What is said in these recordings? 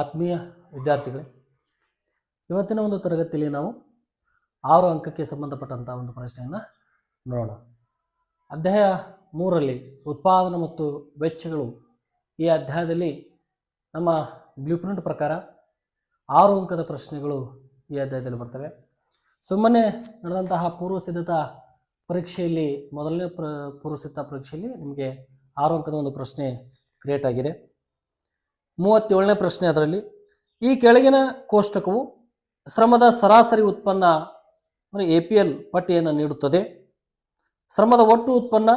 ಆತ್ಮೀಯ ವಿದ್ಯಾರ್ಥಿಗಳೇ, ಇವತ್ತಿನ ಒಂದು ತರಗತಿಯಲ್ಲಿ ನಾವು 6 ಅಂಕಕ್ಕೆ ಸಂಬಂಧಪಟ್ಟಂಥ ಒಂದು ಪ್ರಶ್ನೆಯನ್ನು ನೋಡೋಣ. ಅಧ್ಯಾಯ 3ರಲ್ಲಿ ಉತ್ಪಾದನೆ ಮತ್ತು ವೆಚ್ಚಗಳು ಈ ಅಧ್ಯಾಯದಲ್ಲಿ ನಮ್ಮ ಬ್ಲೂಪ್ರಿಂಟ್ ಪ್ರಕಾರ 6 ಅಂಕದ ಪ್ರಶ್ನೆಗಳು ಈ ಅಧ್ಯಾಯದಲ್ಲಿ ಬರ್ತವೆ. ಸುಮ್ಮನೆ ನಡೆದಂತಹ ಪೂರ್ವಸಿದ್ಧತಾ ಪರೀಕ್ಷೆಯಲ್ಲಿ ಮೊದಲನೇ ಪೂರ್ವಸಿದ್ಧತಾ ಪರೀಕ್ಷೆಯಲ್ಲಿ ನಿಮಗೆ 6 ಅಂಕದ ಒಂದು ಪ್ರಶ್ನೆ ಕ್ರಿಯೇಟ್ ಆಗಿದೆ. 37ನೇ ಪ್ರಶ್ನೆ ಅದರಲ್ಲಿ ಈ ಕೆಳಗಿನ ಕೋಷ್ಟಕವು ಶ್ರಮದ ಸರಾಸರಿ ಉತ್ಪನ್ನ ಅಂದರೆ APL ಪಟ್ಟಿಯನ್ನು ನೀಡುತ್ತದೆ. ಶ್ರಮದ ಒಟ್ಟು ಉತ್ಪನ್ನ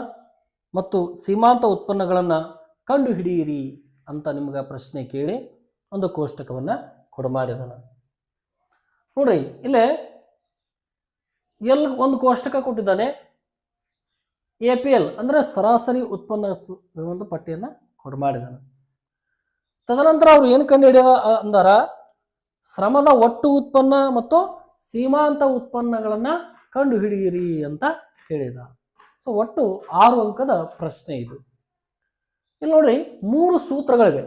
ಮತ್ತು ಸೀಮಾಂತ ಉತ್ಪನ್ನಗಳನ್ನು ಕಂಡುಹಿಡಿಯಿರಿ ಅಂತ ನಿಮಗೆ ಪ್ರಶ್ನೆ ಕೇಳಿ ಒಂದು ಕೋಷ್ಟಕವನ್ನು ಕೊಡಮಾಡಿದಾನೆ. ನೋಡಿ, ಇಲ್ಲೇ ಒಂದು ಕೋಷ್ಟಕ ಕೊಟ್ಟಿದ್ದಾನೆ. APL ಅಂದರೆ ಸರಾಸರಿ ಉತ್ಪನ್ನ ಒಂದು ಪಟ್ಟಿಯನ್ನು ಕೊಡಮಾಡಿದಾನೆ. ತದನಂತರ ಅವರು ಏನು ಕಂಡುಹಿಡಿಯ ಅಂದಾರ, ಶ್ರಮದ ಒಟ್ಟು ಉತ್ಪನ್ನ ಮತ್ತು ಸೀಮಾಂತ ಉತ್ಪನ್ನಗಳನ್ನು ಕಂಡುಹಿಡಿಯಿರಿ ಅಂತ ಕೇಳಿದ. ಸೊ ಒಟ್ಟು 6 ಅಂಕದ ಪ್ರಶ್ನೆ ಇದು. ಇಲ್ಲಿ ನೋಡಿ, 3 ಸೂತ್ರಗಳಿವೆ.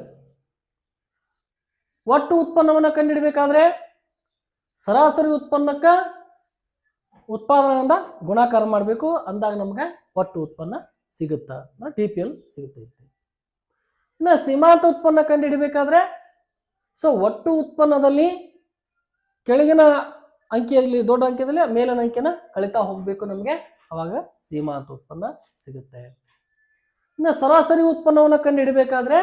ಒಟ್ಟು ಉತ್ಪನ್ನವನ್ನು ಕಂಡುಹಿಡಬೇಕಾದ್ರೆ ಸರಾಸರಿ ಉತ್ಪನ್ನಕ್ಕೆ ಉತ್ಪಾದನೆಯಿಂದ ಗುಣಾಕಾರ ಮಾಡಬೇಕು, ಅಂದಾಗ ನಮಗೆ ಒಟ್ಟು ಉತ್ಪನ್ನ ಸಿಗುತ್ತಾ ಅಂದ್ರೆ TPL ಸಿಗುತ್ತೆ. ಇನ್ನು ಸೀಮಾಂತ ಉತ್ಪನ್ನ ಕಂಡುಹಿಡಬೇಕಾದ್ರೆ ಒಟ್ಟು ಉತ್ಪನ್ನದಲ್ಲಿ ಕೆಳಗಿನ ಅಂಕಿಯಲ್ಲಿ ದೊಡ್ಡ ಅಂಕಿಯಲ್ಲಿ ಮೇಲಿನ ಅಂಕಿನ ಕಳಿತಾ ಹೋಗಬೇಕು, ನಮಗೆ ಅವಾಗ ಸೀಮಾಂತ ಉತ್ಪನ್ನ ಸಿಗುತ್ತೆ. ಇನ್ನು ಸರಾಸರಿ ಉತ್ಪನ್ನವನ್ನು ಕಂಡುಹಿಡಬೇಕಾದ್ರೆ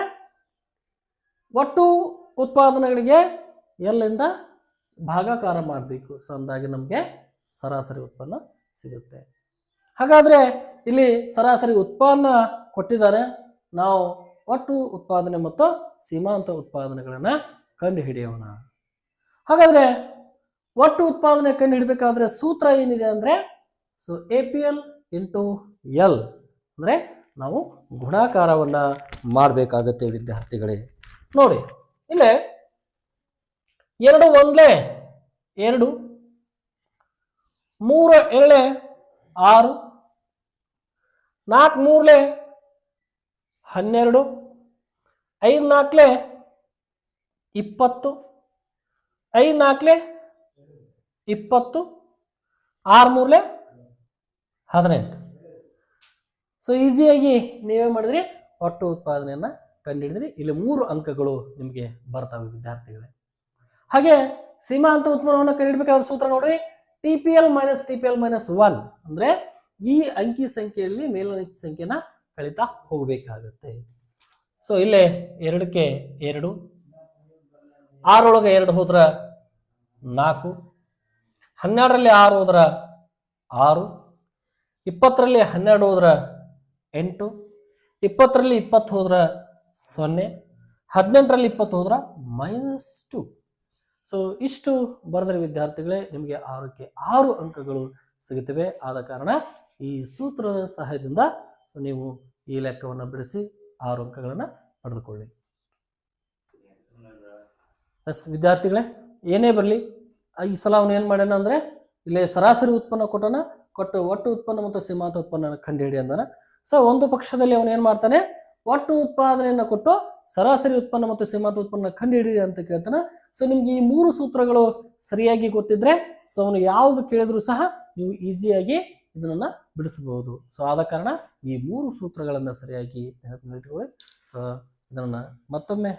ಒಟ್ಟು ಉತ್ಪಾದನೆಗಳಿಗೆ ಎಲ್ಲಿಂದ ಭಾಗಾಕಾರ ಮಾಡಬೇಕು. ಸೊ ಅಂದಾಗಿ ನಮಗೆ ಸರಾಸರಿ ಉತ್ಪನ್ನ ಸಿಗುತ್ತೆ. ಹಾಗಾದ್ರೆ ಇಲ್ಲಿ ಸರಾಸರಿ ಉತ್ಪನ್ನ ಕೊಟ್ಟಿದ್ದಾರೆ, ನಾವು ಒಟ್ಟು ಉತ್ಪಾದನೆ ಮತ್ತು ಸೀಮಾಂತ ಉತ್ಪಾದನೆಗಳನ್ನು ಕಂಡುಹಿಡಿಯೋಣ. ಹಾಗಾದ್ರೆ ಒಟ್ಟು ಉತ್ಪಾದನೆ ಕಂಡುಹಿಡಬೇಕಾದ್ರೆ ಸೂತ್ರ ಏನಿದೆ ಅಂದ್ರೆ APL ಇಂಟು L ಅಂದ್ರೆ ನಾವು ಗುಣಾಕಾರವನ್ನ ಮಾಡಬೇಕಾಗತ್ತೆ ವಿದ್ಯಾರ್ಥಿಗಳೇ. ನೋಡಿ, ಇಲ್ಲೇ 2 1 2, 3 7 6, 4 3 12, 5 4 20, 5 4 20, 6 3 18. ಸೊ ಈಸಿಯಾಗಿ ನೀವೇ ಮಾಡಿದ್ರಿ, ಒಟ್ಟು ಉತ್ಪಾದನೆಯನ್ನು ಕಂಡುಹಿಡಿದ್ರಿ. ಇಲ್ಲಿ 3 ಅಂಕಗಳು ನಿಮಗೆ ಬರ್ತವೆ ವಿದ್ಯಾರ್ಥಿಗಳೇ. ಹಾಗೆ ಸೀಮಾಂತ ಉತ್ಪನ್ನವನ್ನು ಕಂಡುಹಿಡಬೇಕಾದ ಸೂತ್ರ ನೋಡ್ರಿ, TPL - 1 ಅಂದ್ರೆ ಈ ಅಂಕಿ ಸಂಖ್ಯೆಯಲ್ಲಿ ಮೇಲಿನ ಅಂಕಿ ಸಂಖ್ಯೆನ ಕಳಿತಾ ಹೋಗಬೇಕಾಗುತ್ತೆ. ಸೊ ಇಲ್ಲೇ 2ಕ್ಕೆ 2, 6 ಒಳಗೆ 2 ಹೋದ್ರ 4, 12ರಲ್ಲಿ 6 ಹೋದ್ರ 6, 20ರಲ್ಲಿ 12 ಹೋದ್ರ 8, 20ರಲ್ಲಿ 20 ಹೋದ್ರ 0, 18ರಲ್ಲಿ 20 ಹೋದ್ರ -2. ಸೊ ಇಷ್ಟು ಬರೆದ್ರೆ ವಿದ್ಯಾರ್ಥಿಗಳೇ ನಿಮಗೆ 6ಕ್ಕೆ 6 ಅಂಕಗಳು ಸಿಗುತ್ತವೆ. ಆದ ಕಾರಣ ಈ ಸೂತ್ರದ ಸಹಾಯದಿಂದ ನೀವು ಈ ಲೆಕ್ಕವನ್ನು ಬಿಡಿಸಿ 6 ಅಂಕಗಳನ್ನು ಪಡೆದುಕೊಳ್ಳಿ. ಎಸ್ ವಿದ್ಯಾರ್ಥಿಗಳೇ, ಏನೇ ಬರಲಿ ಈ ಸಲ ಅವನು ಏನು ಮಾಡ್ಯಾನ ಅಂದರೆ ಇಲ್ಲಿ ಸರಾಸರಿ ಉತ್ಪನ್ನ ಕೊಟ್ಟು ಒಟ್ಟು ಉತ್ಪನ್ನ ಮತ್ತು ಸೀಮಾಂತ ಉತ್ಪನ್ನ ಕಂಡುಹಿಡಿ ಅಂದಾನ. ಸೊ ಒಂದು ಪಕ್ಷದಲ್ಲಿ ಅವನು ಏನು ಮಾಡ್ತಾನೆ, ಒಟ್ಟು ಉತ್ಪಾದನೆಯನ್ನು ಕೊಟ್ಟು ಸರಾಸರಿ ಉತ್ಪನ್ನ ಮತ್ತು ಸೀಮಾಂತ ಉತ್ಪನ್ನ ಕಂಡುಹಿಡಿ ಅಂತ ಕೇಳ್ತಾನೆ. ಸೊ ನಿಮ್ಗೆ ಈ 3 ಸೂತ್ರಗಳು ಸರಿಯಾಗಿ ಗೊತ್ತಿದ್ರೆ ಸೊ ಅವನು ಯಾವುದು ಕೇಳಿದ್ರು ಸಹ ನೀವು ಈಸಿಯಾಗಿ ಇದನ್ನ ಬಿಡಿಸಬಹುದು. ಸೊ ಆದ ಕಾರಣ ಈ 3 ಸೂತ್ರಗಳನ್ನು ಸರಿಯಾಗಿ ನೆನಪಿಟ್ಕೊಳ್ಳಿ. ಸೊ ಇದನ್ನ ಮತ್ತೊಮ್ಮೆ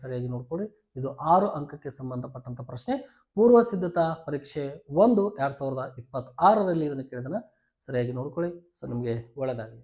ಸರಿಯಾಗಿ ನೋಡ್ಕೊಳ್ಳಿ. ಇದು 6 ಅಂಕಕ್ಕೆ ಸಂಬಂಧಪಟ್ಟಂತ ಪ್ರಶ್ನೆ. ಪೂರ್ವ ಸಿದ್ಧತಾ ಪರೀಕ್ಷೆ 1 2026ರಲ್ಲಿ ಇದನ್ನು ಕೇಳಿದನ. ಸರಿಯಾಗಿ ನೋಡ್ಕೊಳ್ಳಿ. ಸೊ ನಿಮಗೆ ಒಳ್ಳೆಯದಾಗಲಿ.